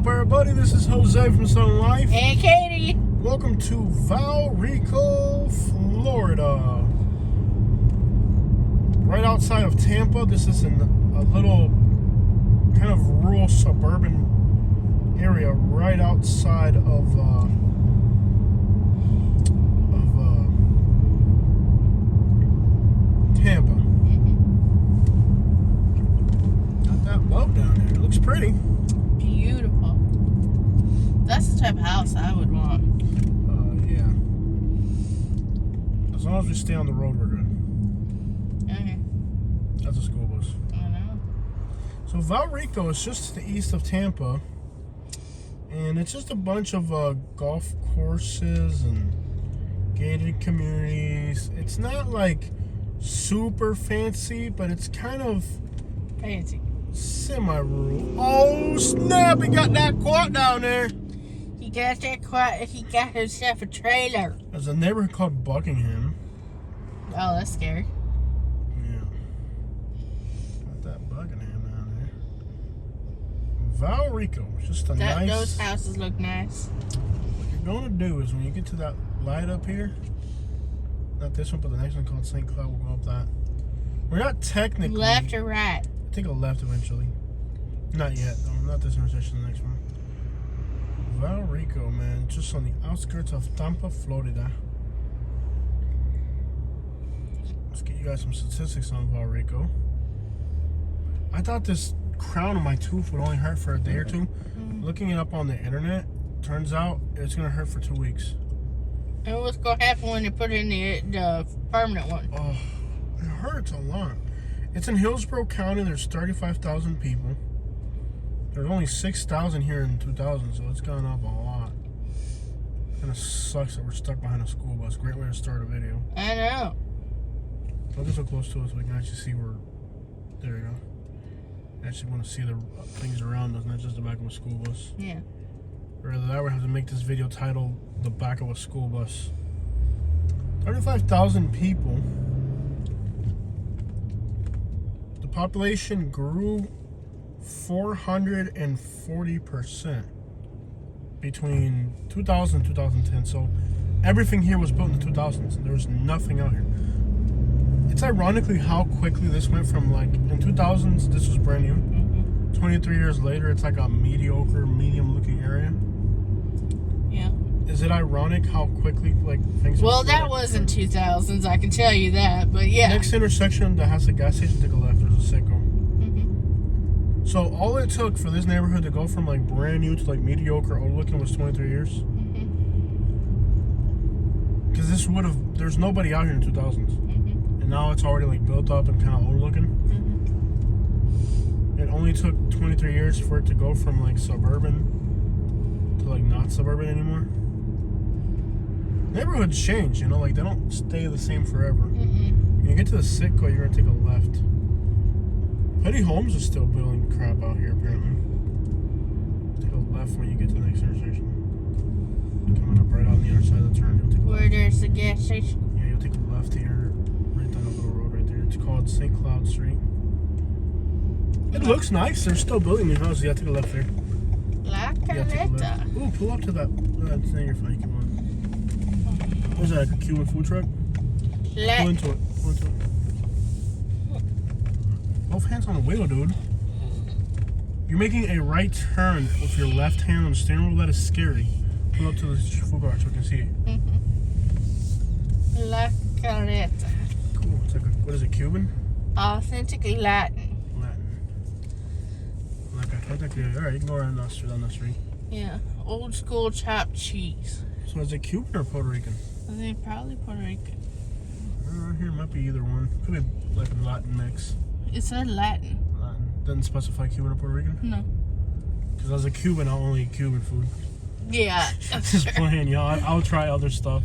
up, everybody? This is Jose from Sun Life. And Katie. Welcome to Valrico, Florida. Right outside of Tampa. This is in a little kind of rural suburban area right outside of Tampa. Got that boat down there. It looks pretty. Beautiful. That's the type of house I would want. Yeah. As long as we stay on the road, we're good. Okay. That's a school bus. I know. So Valrico is just to the east of Tampa, and it's just a bunch of golf courses and gated communities. It's not like super fancy, but it's kind of Fancy. semi-rural. Oh snap! He got that quad down there. He got that quiet. He got himself a trailer. There's a neighborhood called Buckingham. Oh, that's scary. Yeah. Got that Buckingham down there. Valrico, just a nice. Those houses look nice. What you're gonna do is when you get to that light up here, not this one, but the next one called St. Cloud, we'll go up that. We're not technically Left or right? Take a left eventually. Not yet, though. Not this intersection, the next one. Valrico, man, just on the outskirts of Tampa, Florida. Let's get you guys some statistics on Valrico. I thought this crown on my tooth would only hurt for a day or two. Looking it up on the internet, turns out it's gonna hurt for 2 weeks. And what's gonna happen when they put in the permanent one? Oh, it hurts a lot. It's in Hillsborough County. There's 35,000 people. There's only 6,000 here in 2000, so it's gone up a lot. Kind of sucks that we're stuck behind a school bus. Great way to start a video. I know. Look so close to us, we can actually see where. There you go. Actually want to see the things around us, not just the back of a school bus. Yeah. Or either that, we have to make this video titled "The Back of a School Bus." 35,000 people. The population grew 440% between 2000 and 2010. So everything here was built in the 2000s. There was nothing out here. It's ironically how quickly this went from, like, in 2000s, this was brand new. 23 years later, it's like a mediocre, medium-looking area. Yeah. Is it ironic how quickly, like, things? Well, that was in 2000s. I can tell you that. But yeah. Next intersection that has a gas station, take a left. There's a Sitco. So all it took for this neighborhood to go from, like, brand new to, like, mediocre, old-looking was 23 years. Because this would have. There's nobody out here in 2000s. And now it's already, like, built up and kind of old-looking. It only took 23 years for it to go from, like, suburban to, like, not suburban anymore. Neighborhoods change, you know, like, they don't stay the same forever. When you get to the Sitco, you're gonna take a left. Petty Homes is still building crap out here, apparently. Take a left when you get to the next intersection. Coming up right on the other side of the turn, you'll take a Where left. there's the gas station. Yeah, you'll take a left here, right down the little road right there. It's called St. Cloud Street. It looks nice. They're still building new houses. Yeah, take a left there. La Yeah, take a Caleta. left. Ooh, pull up to that. That's you're fine. Keep on. What's that? Like a Cuban food truck? Pull into it. Pull into it. Both hands on the wheel, dude. You're making a right turn with your left hand on the steering wheel. That is scary. Pull up to the food bar so we can see it. La Caleta. Cool. It's like what is it? Cuban? Authentic Latin. Latin. Like I thought that could. All right, you can go around down the street. Yeah. Old school chopped cheese. So is it Cuban or Puerto Rican? I think probably Puerto Rican. Here might be either one. Could be like a Latin mix. It said Latin. Latin. Doesn't specify Cuban or Puerto Rican? No. Because as a Cuban, I'll only eat Cuban food. Yeah. Just playing, y'all. I'll try other stuff.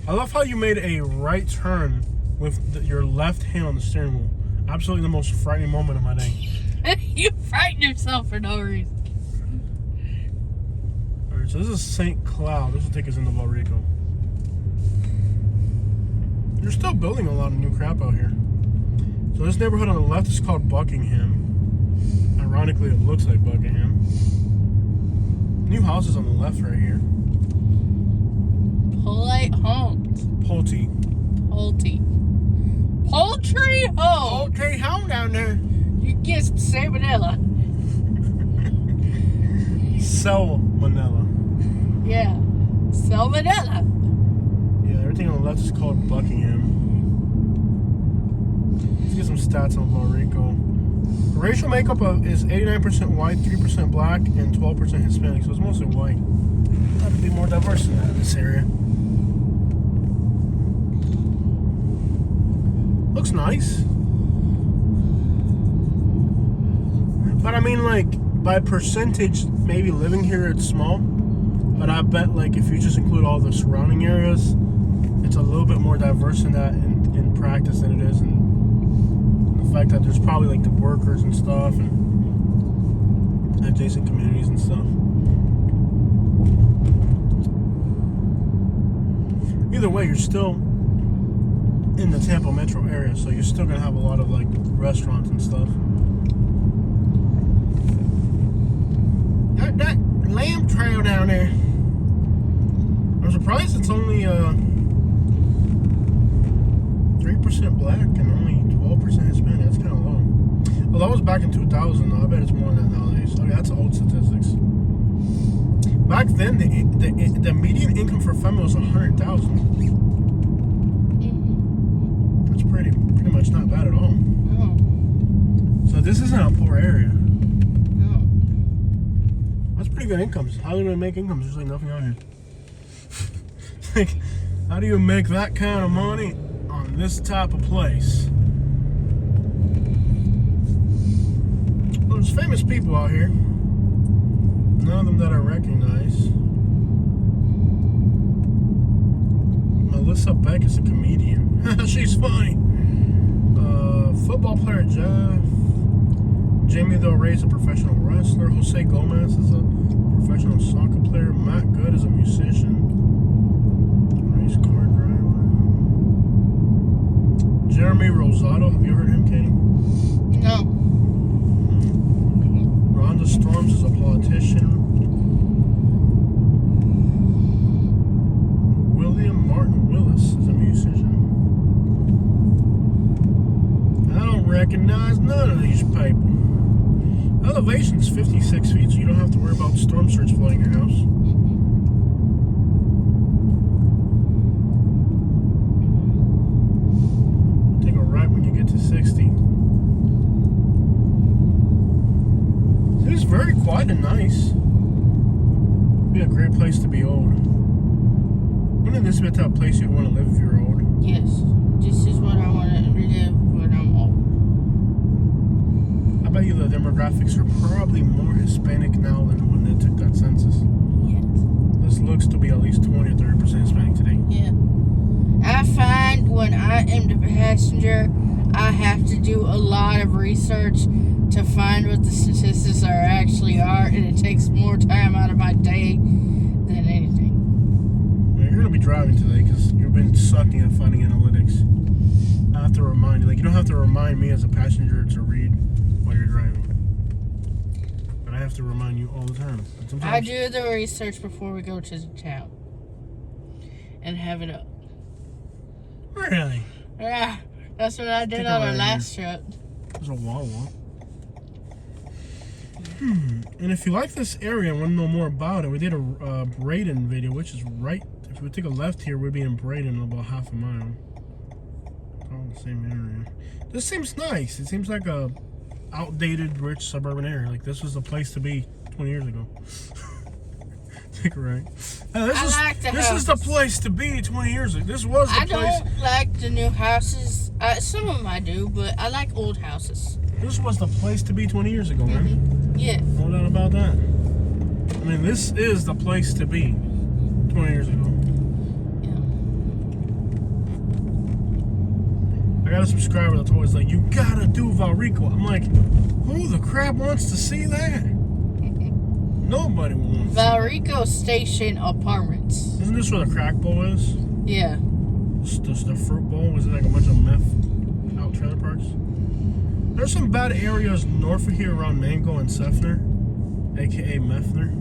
I love how you made a right turn with your left hand on the steering wheel. Absolutely the most frightening moment of my day. You frightened yourself for no reason. Alright, so this is St. Cloud. This will take us into Valrico. They're still building a lot of new crap out here. So this neighborhood on the left is called Buckingham. Ironically, it looks like Buckingham. houses on the left right here. Polite homes. Pulte. Poultry home. Poultry home down there. You get some salmonella. Salmonella. Yeah. Salmonella. Yeah, everything on the left is called Buckingham. Let's get some stats on Valrico. The racial makeup is 89% white, 3% black, and 12% Hispanic, so it's mostly white. Got to be more diverse than that in this area. Looks nice. But I mean, like, by percentage, maybe living here it's small. But I bet, like, if you just include all the surrounding areas, it's a little bit more diverse in that in practice than it is in the fact that there's probably, like, the workers and stuff and adjacent communities and stuff. Either way, you're still in the Tampa metro area, so you're still gonna have a lot of, like, restaurants and stuff. That lamb trail down there, I'm surprised it's only 3% black and only 12% Hispanic. That's kind of low. Well, that was back in 2000 though. I bet it's more than that nowadays. Okay, that's old statistics. Back then, the median income for a family was $100,000. That's pretty much not bad at all. No. So this isn't a poor area. No. That's pretty good incomes. How do they make incomes? There's like nothing out here. Like, how do you make that kind of money on this type of place? Well, there's famous people out here. None of them that I recognize. Melissa Beck is a comedian. She's funny. Football player Jeff. Jamie Del Rey is a professional wrestler. Jose Gomez is a professional soccer player. Matt Good is a musician. Race car driver. Jeremy Rosado. Have you heard him, Katie? No. Rhonda Storms is a politician. William Martin Willis is a musician. I don't recognize none of these people. Elevation's 56 feet, so you don't have to worry about storm surge flooding your house. Take a right when you get to 60. It's very quiet and nice. Be a great place to be old. Wouldn't this be the type of place you'd want to live if you're old? Yes. This is what I want to live when I'm old. I bet you the demographics are probably more Hispanic now than when they took that census. Yes. This looks to be at least 20 or 30% Hispanic today. Yeah. I find when I am the passenger, I have to do a lot of research to find what the statistics actually are, and it takes more time out of my day than anything. Well, you're going to be driving today because you've been sucking at finding analytics. I have to remind you. Like, you don't have to remind me as a passenger to read while you're driving. But I have to remind you all the time. And sometimes I do the research before we go to the town and have it up. Really? Yeah, that's what I did Take on it our right last trip. There's a Wawa. And if you like this area and want to know more about it, we did a Braden video, which is right. If we take a left here, we'd be in Braden in about half a mile. All in the same area. This seems nice. It seems like a outdated, rich suburban area. Like this was the place to be 20 years ago. Take a right. This is the place to be 20 years ago. This was the place. I don't like the new houses. Some of them I do, but I like old houses. This was the place to be 20 years ago, man. Yeah. No doubt about that. I mean, this is the place to be 20 years ago. Yeah. I got a subscriber that's always like, you gotta do Valrico. I'm like, who the crap wants to see that? Nobody wants to see Valrico Station Apartments. that. Isn't this where the crack bowl is? Yeah. The fruit bowl? Was it like a bunch of meth out trailer parks? There's some bad areas north of here around Mango and Seffner, aka Methner.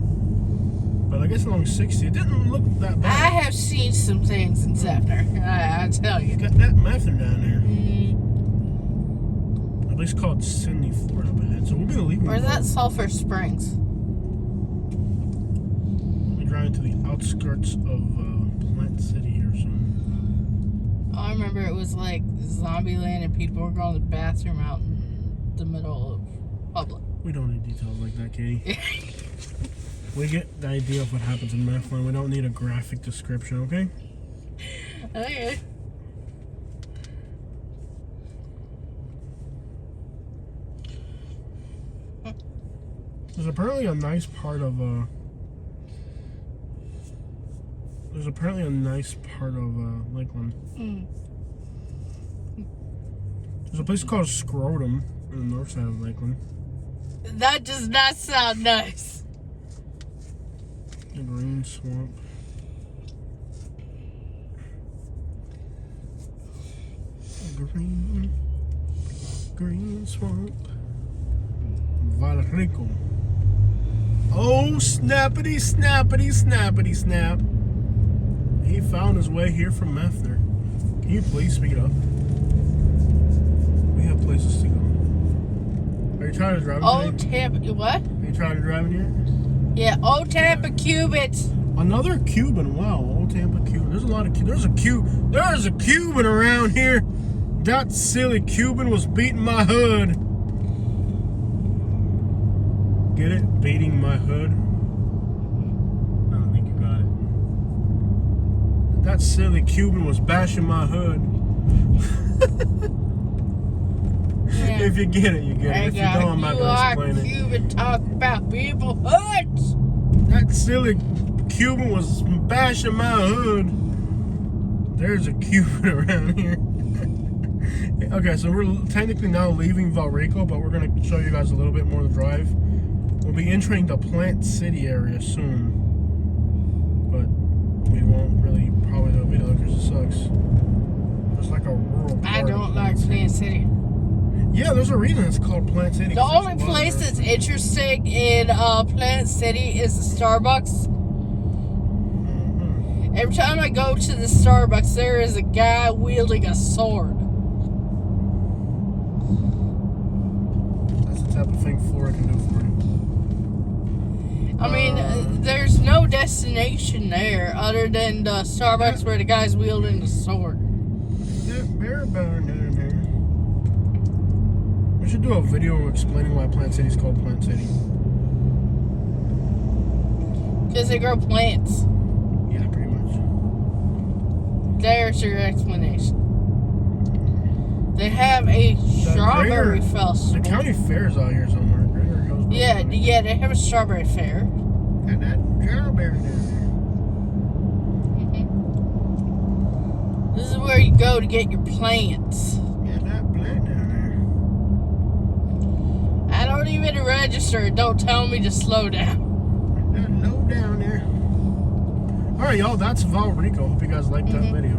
But I guess along 60, it didn't look that I bad. have seen some things in Zephyr. I tell you. Got that method down there. Mm. A place called Sydney Ford up ahead. So we'll be leaving. Or is that Sulphur Springs? We'll be driving to the outskirts of Plant City or something. Oh, I remember it was like Zombieland and people were going to the bathroom out in the middle of public. We don't need details like that, Katie. We get the idea of what happens in Mathline. We don't need a graphic description, okay? Okay. There's apparently a nice part of Lakeland. Mm. There's a place called Scrotum on the north side of Lakeland. That does not sound nice. The Green Swamp. Green Swamp. Valrico. Oh, snappity, snappity, snappity, snap. He found his way here from Methner. Can you please speed up? We have places to go. Are you trying to drive in Oh, today? Tampa. What? Are you trying to drive in here? Yeah, Old Tampa Cubits. Another Cuban. Wow, Old Tampa Cuban. There's a lot of There's a Cuban around here. That silly Cuban was beating my hood. Get it? Beating my hood. I don't think you got it. That silly Cuban was bashing my hood. Yeah. If you get it, you get it. If you don't, I'm not going to explain it. Cuban talk about people hoods. That silly Cuban was bashing my hood. There's a Cuban around here. Okay, so we're technically now leaving Valrico, but we're going to show you guys a little bit more of the drive. We'll be entering the Plant City area soon. But we won't really probably do a video because it sucks. It's like a rural part I of don't like Plant City. Yeah, there's a reason it's called Plant City. The only place that's interesting in Plant City is the Starbucks. Mm-hmm. Every time I go to the Starbucks, there is a guy wielding a sword. That's the type of thing Florida can do for you. I mean, there's no destination there other than the Starbucks where the guy's wielding the sword. Yeah, bear down there. We should do a video explaining why Plant City is called Plant City. Because they grow plants. Yeah, pretty much. There's your explanation. They have a strawberry festival. The county fair's out here somewhere. Yeah, they have a strawberry fair. And that strawberry down This is where you go to get your plants. there. Yeah, that plant down I don't even register. Don't tell me to slow down. there. That low down there. Alright, y'all, that's Valrico. Hope you guys liked that video.